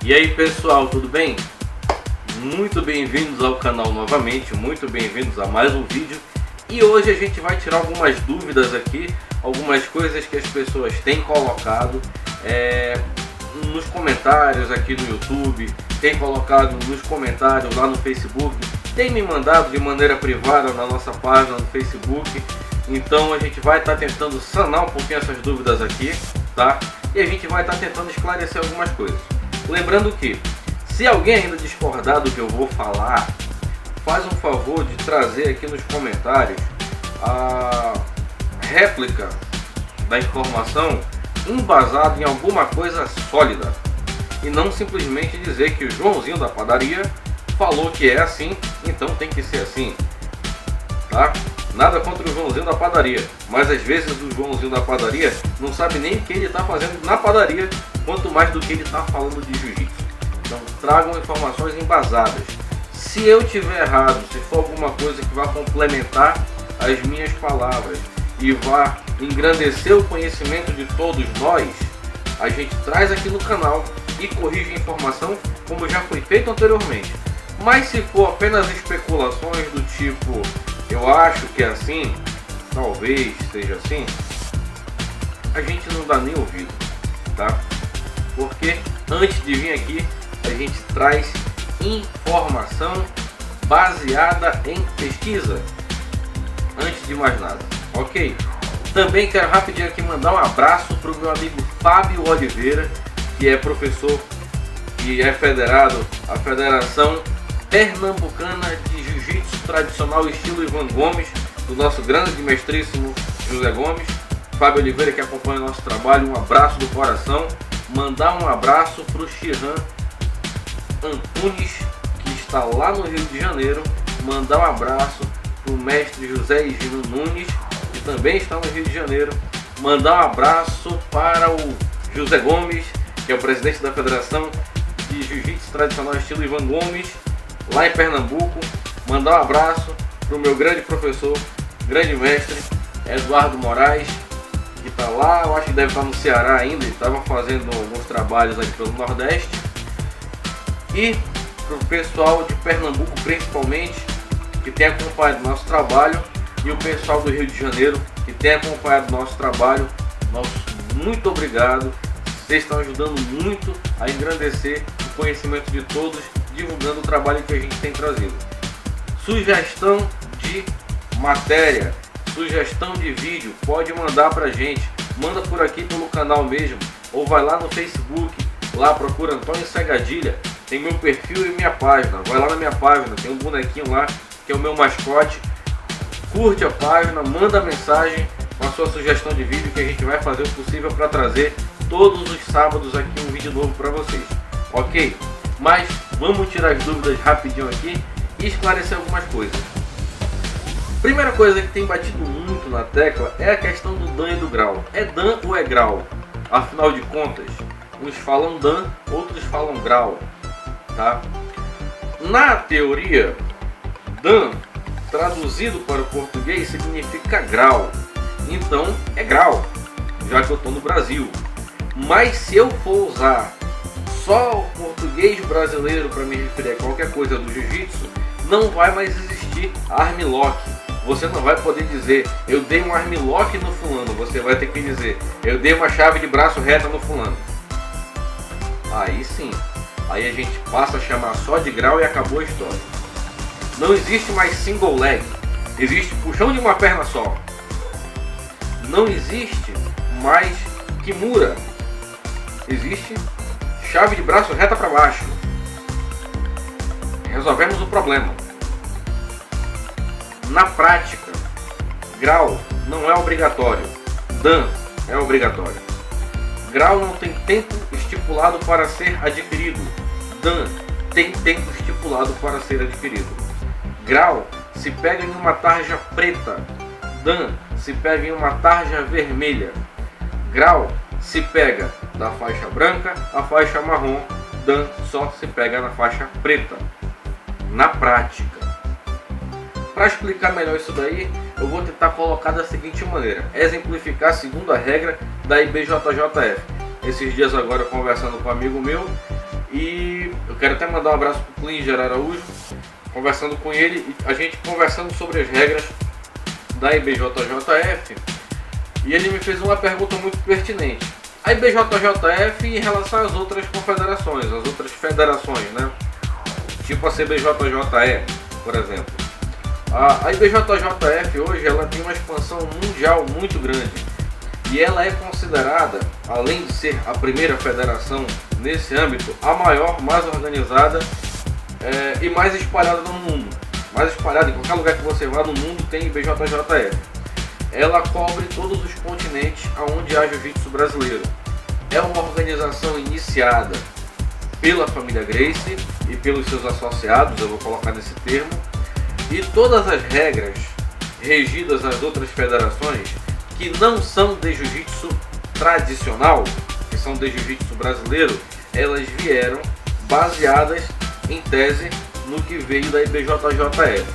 E aí pessoal, tudo bem? Muito bem-vindos ao canal novamente, muito bem-vindos a mais um vídeo. E hoje a gente vai tirar algumas dúvidas aqui, algumas coisas que as pessoas têm colocado nos comentários aqui no YouTube, têm colocado nos comentários lá no Facebook, tem me mandado de maneira privada na nossa página no Facebook. Então a gente vai estar tentando sanar um pouquinho essas dúvidas aqui, tá? E a gente vai estar tentando esclarecer algumas coisas. Lembrando que, se alguém ainda discordar do que eu vou falar, faz um favor de trazer aqui nos comentários a réplica da informação embasada em alguma coisa sólida. E não simplesmente dizer que o Joãozinho da padaria falou que é assim, então tem que ser assim, tá? Nada contra o Joãozinho da padaria, mas às vezes o Joãozinho da padaria não sabe nem o que ele está fazendo na padaria, quanto mais do que ele está falando de jiu-jitsu. Então tragam informações embasadas. Se eu tiver errado, se for alguma coisa que vá complementar as minhas palavras e vá engrandecer o conhecimento de todos nós, a gente traz aqui no canal e corrige a informação como já foi feito anteriormente. Mas se for apenas especulações do tipo eu acho que é assim, talvez seja assim, a gente não dá nem ouvido, tá? Porque antes de vir aqui a gente traz informação baseada em pesquisa, antes de mais nada, ok? Também quero rapidinho aqui mandar um abraço para o meu amigo Fábio Oliveira, que é professor e é federado à Federação Pernambucana de Jiu-Jitsu Tradicional estilo Ivan Gomes, do nosso grande mestríssimo José Gomes. Fábio Oliveira, que acompanha o nosso trabalho, um abraço do coração. Mandar um abraço para o Shihan Antunes, que está lá no Rio de Janeiro. Mandar um abraço para o mestre José Higino Nunes, que também está no Rio de Janeiro. Mandar um abraço para o José Gomes, que é o presidente da Federação de Jiu-Jitsu Tradicional estilo Ivan Gomes, lá em Pernambuco. Mandar um abraço para o meu grande professor, grande mestre Eduardo Moraes, que está lá, eu acho que deve estar no Ceará ainda, ele estava fazendo alguns trabalhos aqui pelo Nordeste. E para o pessoal de Pernambuco principalmente, que tem acompanhado nosso trabalho, e o pessoal do Rio de Janeiro, que tem acompanhado nosso trabalho, nosso muito obrigado. Vocês estão ajudando muito a engrandecer o conhecimento de todos, divulgando o trabalho que a gente tem trazido. Sugestão de matéria, sugestão de vídeo, pode mandar pra gente, manda por aqui pelo canal mesmo, ou vai lá no Facebook, lá procura Antônio Segadilha, tem meu perfil e minha página, vai lá na minha página, tem um bonequinho lá, que é o meu mascote, curte a página, manda mensagem com a sua sugestão de vídeo, que a gente vai fazer o possível para trazer todos os sábados aqui um vídeo novo para vocês, ok? Mas vamos tirar as dúvidas rapidinho aqui e esclarecer algumas coisas. Primeira coisa que tem batido muito na tecla é a questão do Dan e do grau. É Dan ou é grau? Afinal de contas, uns falam Dan, outros falam grau, tá? Na teoria, Dan, traduzido para o português, significa grau. Então é grau, já que eu estou no Brasil. Mas se eu for usar só o português brasileiro para me referir a qualquer coisa do jiu-jitsu, não vai mais existir armlock. Você não vai poder dizer eu dei um armlock no fulano, você vai ter que dizer eu dei uma chave de braço reta no fulano. Aí sim, aí a gente passa a chamar só de grau e acabou a história. Não existe mais single leg, existe puxão de uma perna só. Não existe mais kimura, existe chave de braço reta para baixo. Resolvemos o problema. Na prática, grau não é obrigatório, Dan é obrigatório. Grau não tem tempo estipulado para ser adquirido, Dan tem tempo estipulado para ser adquirido. Grau se pega em uma tarja preta, Dan se pega em uma tarja vermelha. Grau se pega da faixa branca à faixa marrom, Dan só se pega na faixa preta. Na prática, para explicar melhor isso daí, eu vou tentar colocar da seguinte maneira, exemplificar segundo a regra da IBJJF. Esses dias agora conversando com um amigo meu, E eu quero até mandar um abraço pro Klinger Araújo, conversando com ele, a gente conversando sobre as regras da IBJJF, e ele me fez uma pergunta muito pertinente. A IBJJF em relação às outras confederações, as outras federações, né? Tipo a CBJJE, por exemplo. A IBJJF hoje ela tem uma expansão mundial muito grande e ela é considerada, além de ser a primeira federação nesse âmbito, a maior, mais organizada e mais espalhada no mundo. Mais espalhada, em qualquer lugar que você vá no mundo tem IBJJF. Ela cobre todos os continentes onde há jiu-jitsu brasileiro. É uma organização iniciada pela família Gracie e pelos seus associados, eu vou colocar nesse termo, e todas as regras regidas às outras federações que não são de jiu-jitsu tradicional, que são de jiu-jitsu brasileiro, elas vieram baseadas em tese no que veio da IBJJF.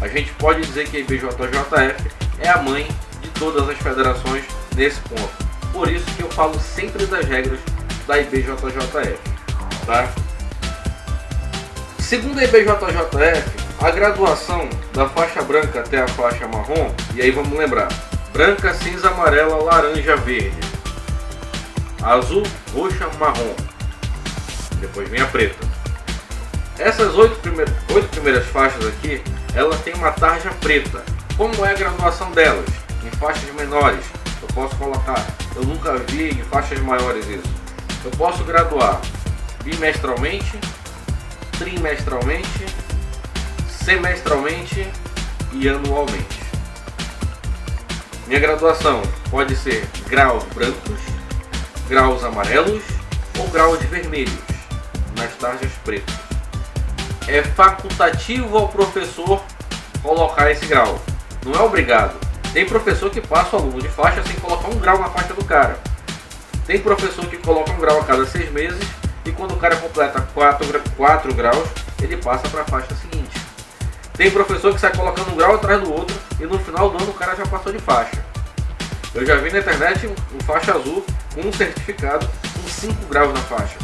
A gente pode dizer que a IBJJF é a mãe de todas as federações nesse ponto. Por isso que eu falo sempre das regras da IBJJF, tá? Segundo a IBJJF, a graduação da faixa branca até a faixa marrom, e aí vamos lembrar, branca, cinza, amarela, laranja, verde, azul, roxa, marrom, depois vem a preta. Essas oito primeiras faixas aqui, ela tem uma tarja preta. Como é a graduação delas? Em faixas menores, eu posso colocar, eu nunca vi em faixas maiores isso. Eu posso graduar bimestralmente, trimestralmente, semestralmente e anualmente. Minha graduação pode ser graus brancos, graus amarelos ou graus vermelhos nas tarjas pretas. É facultativo ao professor colocar esse grau, não é obrigado. Tem professor que passa o aluno de faixa sem colocar um grau na faixa do cara. Tem professor que coloca um grau a cada 6 meses e quando o cara completa 4 graus, ele passa para a faixa seguinte. Tem professor que sai colocando um grau atrás do outro e no final do ano o cara já passou de faixa. Eu já vi na internet um faixa azul com um certificado com 5 graus na faixa.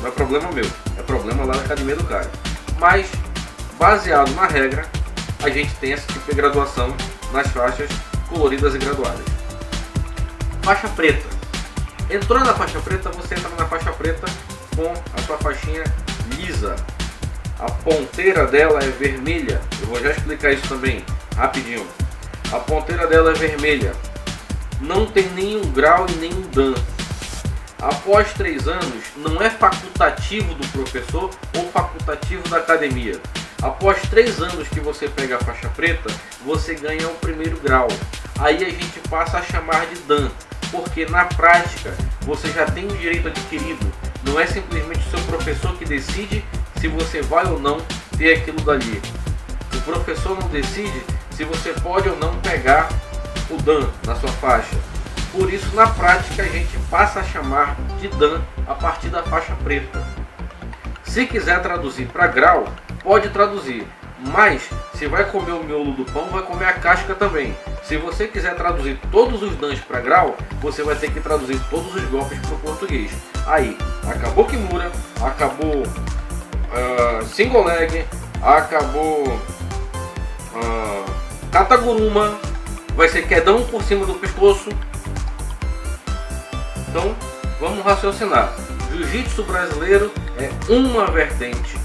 Não é problema meu, é problema lá da academia do cara. Mas, baseado na regra, a gente tem esse tipo de graduação nas faixas coloridas e graduadas. Faixa preta. Entrou na faixa preta, você entra na faixa preta com a sua faixinha lisa. A ponteira dela é vermelha. Eu vou já explicar isso também, rapidinho. A ponteira dela é vermelha. Não tem nenhum grau e nenhum dan. Após 3 anos, não é facultativo do professor ou facultativo da academia. Após 3 anos que você pega a faixa preta, você ganha o primeiro grau. Aí a gente passa a chamar de dan, porque na prática você já tem o direito adquirido. Não é simplesmente o seu professor que decide se você vai ou não ter aquilo dali. O professor não decide se você pode ou não pegar o dan na sua faixa. Por isso, na prática, a gente passa a chamar de dan a partir da faixa preta. Se quiser traduzir para grau, pode traduzir, mas se vai comer o miolo do pão, vai comer a casca também. Se você quiser traduzir todos os dans para grau, você vai ter que traduzir todos os golpes para o português. Aí, acabou Kimura, acabou single leg, acabou Kataguruma, vai ser quedão por cima do pescoço. Então, vamos raciocinar. Jiu-jitsu brasileiro é uma vertente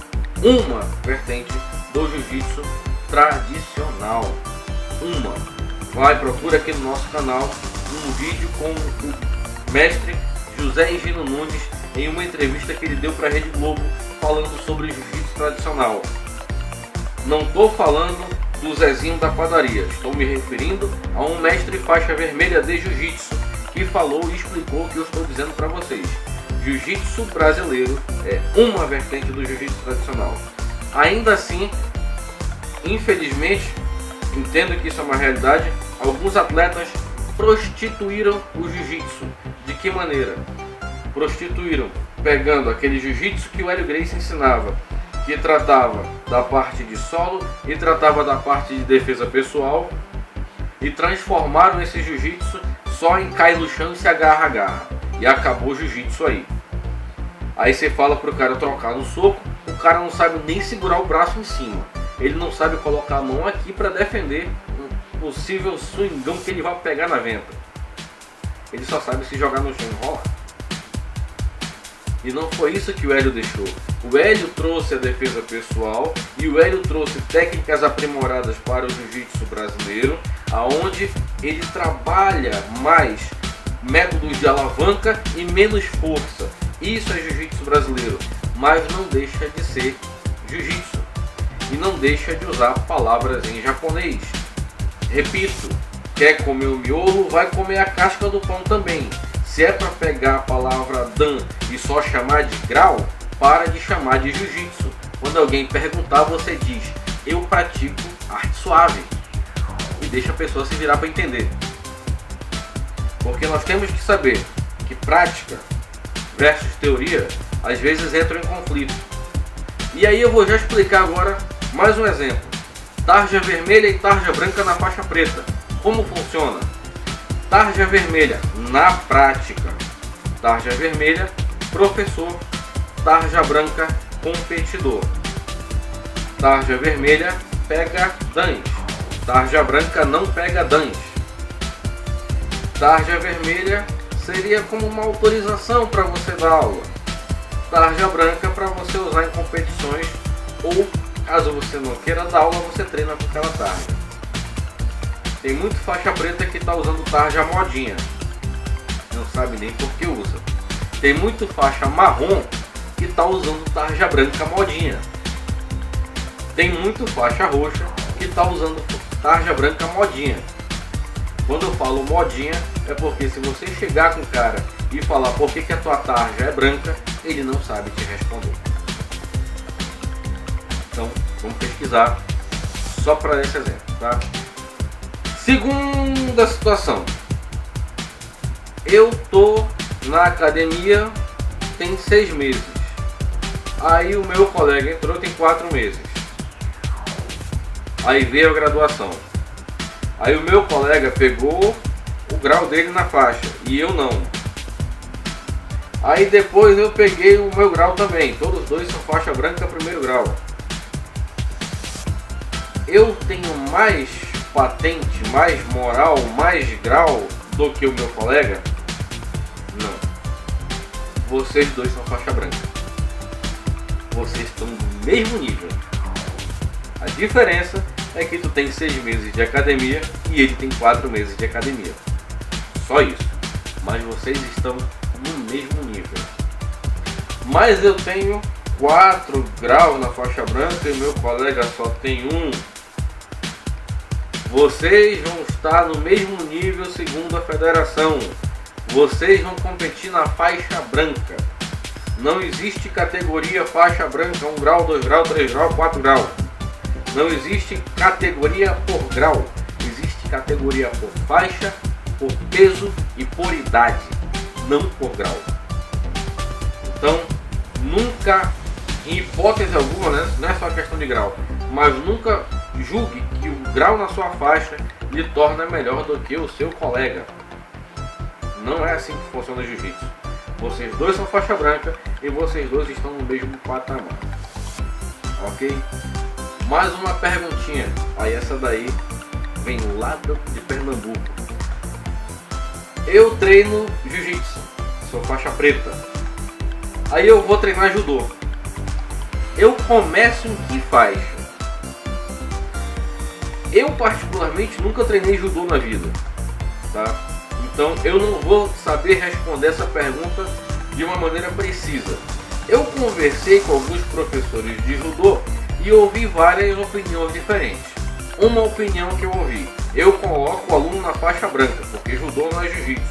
do jiu-jitsu tradicional. Vai, procura aqui no nosso canal um vídeo com o mestre José Higino Nunes em uma entrevista que ele deu para a Rede Globo falando sobre jiu-jitsu tradicional. Não estou falando do Zezinho da padaria, estou me referindo a um mestre faixa vermelha de jiu-jitsu que falou e explicou o que eu estou dizendo para vocês. Jiu-jitsu brasileiro é uma vertente do jiu-jitsu tradicional. Ainda assim, infelizmente, entendo que isso é uma realidade, alguns atletas prostituíram o jiu-jitsu. De que maneira? Prostituíram, pegando aquele jiu-jitsu que o Hélio Gracie ensinava, que tratava da parte de solo e tratava da parte de defesa pessoal, e transformaram esse jiu-jitsu só em cai no chão e se agarra. E acabou o jiu-jitsu aí. Aí você fala pro cara trocar no soco, o cara não sabe nem segurar o braço em cima. Ele não sabe colocar a mão aqui para defender um possível swingão que ele vai pegar na venta. Ele só sabe se jogar no chão e enrolar. E não foi isso que o Hélio deixou. O Hélio trouxe a defesa pessoal e o Hélio trouxe técnicas aprimoradas para o jiu-jitsu brasileiro, aonde ele trabalha mais métodos de alavanca e menos força. Isso é jiu-jitsu brasileiro, mas não deixa de ser jiu-jitsu e não deixa de usar palavras em japonês. Repito, quer comer o miolo, vai comer a casca do pão também. Se é para pegar a palavra dan e só chamar de grau, para de chamar de jiu-jitsu. Quando alguém perguntar, você diz: eu pratico arte suave. E deixa a pessoa se virar para entender. Porque nós temos que saber que prática versus teoria às vezes entram em conflito. E aí eu vou já explicar agora mais um exemplo. Tarja vermelha e tarja branca na faixa preta. Como funciona? Tarja vermelha na prática. Tarja vermelha, professor. Tarja branca, competidor. Tarja vermelha pega dans. Tarja branca não pega dans. Tarja vermelha seria como uma autorização para você dar aula. Tarja branca para você usar em competições ou, caso você não queira dar aula, você treina com aquela tarja. Tem muito faixa preta que está usando tarja modinha. Não sabe nem por que usa. Tem muito faixa marrom que está usando tarja branca modinha. Tem muito faixa roxa que está usando tarja branca modinha. Quando eu falo modinha, é porque se você chegar com o cara e falar por que a tua tarja é branca, ele não sabe te responder. Então, vamos pesquisar só para esse exemplo, tá? Segunda situação. Eu tô na academia tem 6 meses. Aí o meu colega entrou tem 4 meses. Aí veio a graduação. Aí o meu colega pegou o grau dele na faixa e eu não. Aí depois eu peguei o meu grau também. Todos os dois são faixa branca primeiro grau. Eu tenho mais patente, mais moral, mais grau do que o meu colega? Não. Vocês dois são faixa branca. Vocês estão no mesmo nível. A diferença é que tu tem 6 meses de academia e ele tem 4 meses de academia. Só isso. Mas vocês estão no mesmo nível. Mas eu tenho 4 graus na faixa branca e meu colega só tem 1. Vocês vão estar no mesmo nível segundo a federação. Vocês vão competir na faixa branca. Não existe categoria faixa branca 1 grau, 2 graus, 3 graus, 4 graus. Não existe categoria por grau. Existe categoria por faixa, por peso e por idade. Não por grau. Então, nunca, em hipótese alguma, né, não é só questão de grau, mas nunca julgue que o grau na sua faixa lhe torna melhor do que o seu colega. Não é assim que funciona o jiu-jitsu. Vocês dois são faixa branca e vocês dois estão no mesmo patamar. Ok? Mais uma perguntinha. Aí essa daí vem lá de Pernambuco. Eu treino jiu-jitsu, sou faixa preta. Aí eu vou treinar judô. Eu começo em que faixa? Eu particularmente nunca treinei judô na vida, tá? Então eu não vou saber responder essa pergunta de uma maneira precisa. Eu conversei com alguns professores de judô e ouvi várias opiniões diferentes. Uma opinião que eu ouvi: eu coloco o aluno na faixa branca, porque judô não é jiu-jitsu.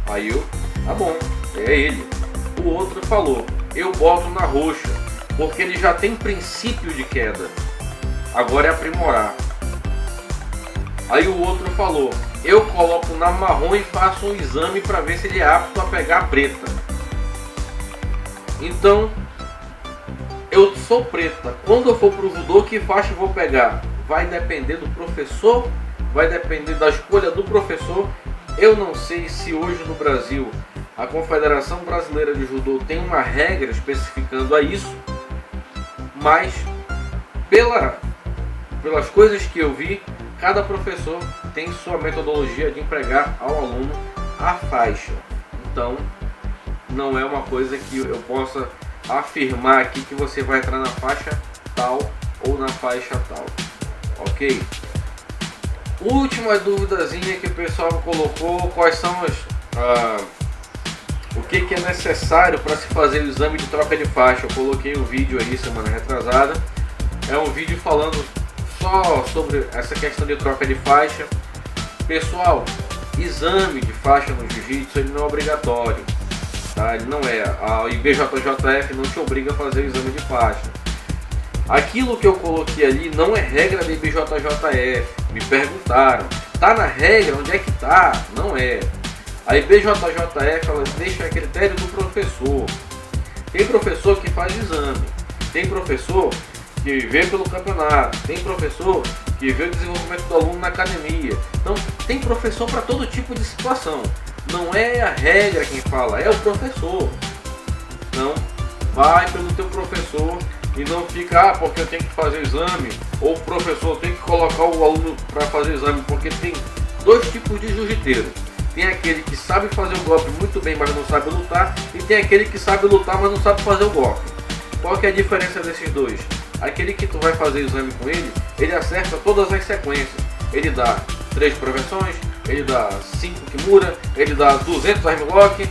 Aí eu, tá bom, é ele. O outro falou: eu boto na roxa, porque ele já tem princípio de queda, agora é aprimorar. Aí o outro falou: eu coloco na marrom e faço um exame para ver se ele é apto a pegar a preta. Então, eu sou preta. Quando eu for pro judô, que faixa eu vou pegar? Vai depender do professor, vai depender da escolha do professor. Eu não sei se hoje no Brasil A Confederação Brasileira de Judô tem uma regra especificando a isso, mas pelas coisas que eu vi, cada professor tem sua metodologia de empregar ao aluno a faixa. Então, não é uma coisa que eu possa afirmar aqui que você vai entrar na faixa tal ou na faixa tal, ok? Última duvidazinha que o pessoal colocou: quais são o que é necessário para se fazer o exame de troca de faixa. Eu coloquei um vídeo aí semana retrasada, é um vídeo falando só sobre essa questão de troca de faixa. Pessoal, exame de faixa no jiu-jitsu ele não é obrigatório, tá? Ele não é. A IBJJF não te obriga a fazer o exame de faixa. Aquilo que eu coloquei ali não é regra da IBJJF. Me perguntaram, tá na regra? Onde é que tá? Não é. A IBJJF ela deixa a critério do professor. Tem professor que faz exame, tem professor que vê pelo campeonato, tem professor que vê o desenvolvimento do aluno na academia. Então tem professor para todo tipo de situação. Não é a regra quem fala, é o professor. Então vai pelo teu professor e não fica, porque eu tenho que fazer o exame, ou o professor tem que colocar o aluno para fazer o exame, porque tem dois tipos de jiu-jiteiro. Tem aquele que sabe fazer o golpe muito bem, mas não sabe lutar, e tem aquele que sabe lutar, mas não sabe fazer o golpe. Qual que é a diferença desses dois? Aquele que tu vai fazer o exame com ele, ele acerta todas as sequências. Ele dá 3 prevenções, ele dá 5 kimura, ele dá 200 armlock.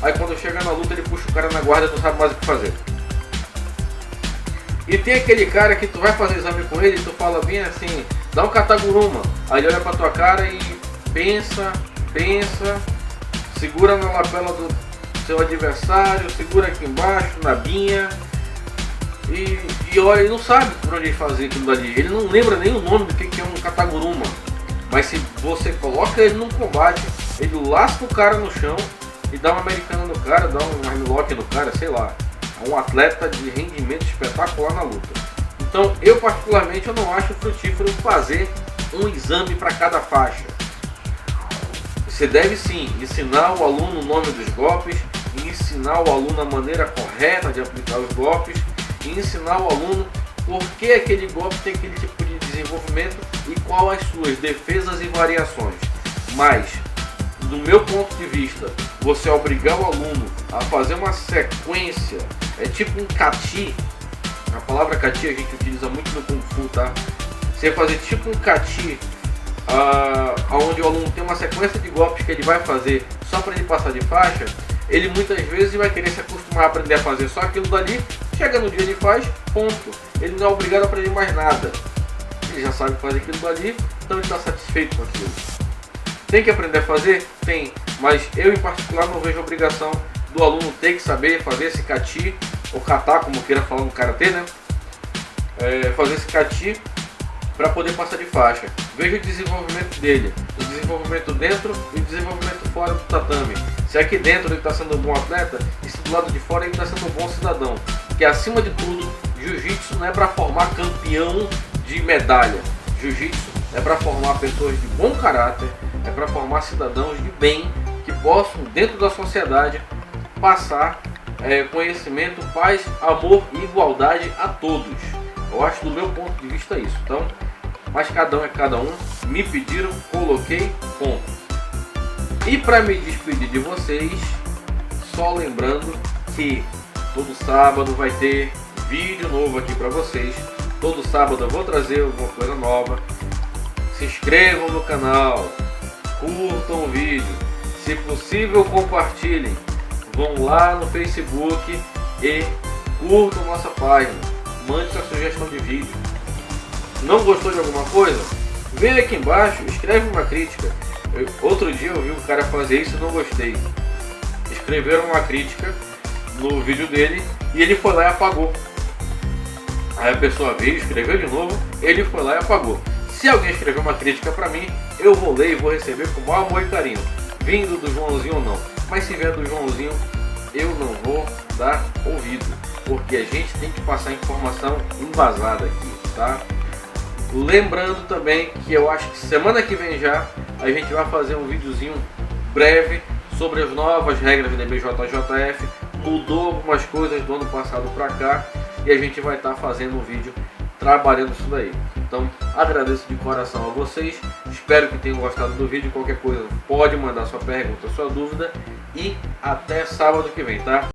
Aí quando chega na luta ele puxa o cara na guarda e não sabe mais o que fazer. E tem aquele cara que tu vai fazer exame com ele e tu fala bem assim, dá um kataguruma. Aí ele olha pra tua cara e pensa, segura na lapela do seu adversário, segura aqui embaixo, na binha, e olha, ele não sabe por onde fazer aquilo dali. Ele não lembra nem o nome do que é um kataguruma. Mas se você coloca ele num combate, ele lasca o cara no chão e dá uma americana no cara, dá um armlock no cara, sei lá. É um atleta de rendimento espetacular na luta. Então eu particularmente eu não acho frutífero fazer um exame para cada faixa. Você deve sim ensinar o aluno o nome dos golpes, ensinar o aluno a maneira correta de aplicar os golpes, e ensinar o aluno por que aquele golpe tem aquele tipo de desenvolvimento e qual as suas defesas e variações. Mas, do meu ponto de vista, você obrigar o aluno a fazer uma sequência, é tipo um kati. A palavra kati a gente utiliza muito no Kung Fu, tá? Você fazer tipo um kati, onde o aluno tem uma sequência de golpes que ele vai fazer só para ele passar de faixa, ele muitas vezes vai querer se acostumar a aprender a fazer só aquilo dali, chega no dia ele faz, ponto. Ele não é obrigado a aprender mais nada. Ele já sabe fazer aquilo dali, então ele está satisfeito com aquilo. Tem que aprender a fazer? Tem, mas eu em particular não vejo a obrigação do aluno ter que saber fazer esse kati, ou kata, como queira falar no karatê, né? Fazer esse kati para poder passar de faixa. Veja o desenvolvimento dele, o desenvolvimento dentro e o desenvolvimento fora do tatame. Se aqui dentro ele está sendo um bom atleta, e se do lado de fora ele está sendo um bom cidadão. Porque acima de tudo, jiu-jitsu não é para formar campeão de medalha. Jiu-jitsu é para formar pessoas de bom caráter, é para formar cidadãos de bem que possam, dentro da sociedade, passar conhecimento, paz, amor e igualdade a todos. Eu acho do meu ponto de vista isso. Então, mas cada um é cada um. Me pediram, coloquei, ponto. E para me despedir de vocês, só lembrando que todo sábado vai ter vídeo novo aqui para vocês. Todo sábado eu vou trazer alguma coisa nova. Se inscrevam no canal, curtam o vídeo, se possível compartilhem. Vão lá no Facebook e curtam nossa página. Mande sua sugestão de vídeo. Não gostou de alguma coisa? Vem aqui embaixo, escreve uma crítica. Outro dia eu vi um cara fazer isso e não gostei. Escreveram uma crítica no vídeo dele e ele foi lá e apagou. Aí a pessoa veio, escreveu de novo, ele foi lá e apagou. Se alguém escrever uma crítica pra mim, eu vou ler e vou receber com o maior amor e carinho, vindo do Joãozinho ou não. Mas se vier do Joãozinho, eu não vou dar ouvido, porque a gente tem que passar informação embasada aqui, tá? Lembrando também que eu acho que semana que vem já a gente vai fazer um videozinho breve sobre as novas regras da BJJF, mudou algumas coisas do ano passado para cá e a gente vai estar fazendo um vídeo trabalhando isso daí. Então agradeço de coração a vocês, espero que tenham gostado do vídeo. Qualquer coisa pode mandar sua pergunta, sua dúvida, e até sábado que vem, tá?